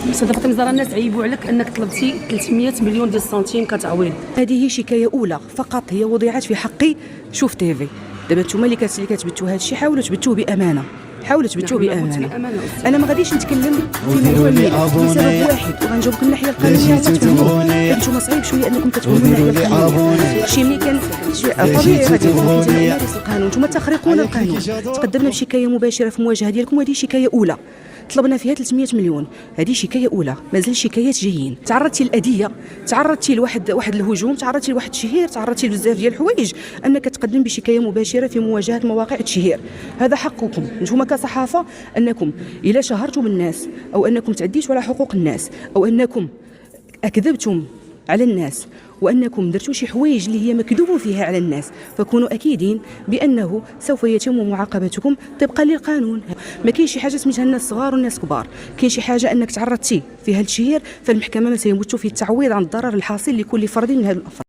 استاذه فاطمه زهراء، الناس عيبوا عليك انك طلبتي 300 مليون ديال السنتيم كتعويض. هذه شكايه اولى فقط، هي وضعت في حقي شوف تيفي. دابا نتوما اللي كتبتوا هذا الشيء حاولوا تبتوه بامانه، حاولوا تبتوه بامانه. انا ما غاديش نتكلم في موضوع لسبب واحد، وغنجاوبكم من الناحيه القانونيه وغتفهموني. نتوما صعيب شويه انكم تفهموا من الناحيه القانونيه. شي ملي كان طبيعي غادي نمارس القانون، نتوما تخرقون القانون. تقدمنا بشكايه مباشره في المواجهه ديالكم، وهذه شكايه اولى طلبنا فيها 300 مليون. هذه شكايه اولى، مازال شكايات جايين. تعرضتي للاذيه، تعرضتي لواحد الهجوم، تعرضتي لواحد التشهير، تعرضتي لبزاف ديال الحوايج انك تقدم بشكايه مباشره في مواجهه مواقع التشهير. هذا حقكم نتوما كصحافه، انكم الا شهرتم الناس او انكم تعديتوا على حقوق الناس او انكم اكذبتم على الناس وانكم درتوا شي حوايج اللي هي مكذوب فيها على الناس، فكونوا اكيدين بانه سوف يتم معاقبتكم طبقا للقانون. ما كاين شي حاجه سميتها الناس صغار والناس كبار، كاين شي حاجه انك تعرضتي فيها للتشهير، فالمحكمه ما سيموت في التعويض عن الضرر الحاصل لكل فرد من هذا الافراد.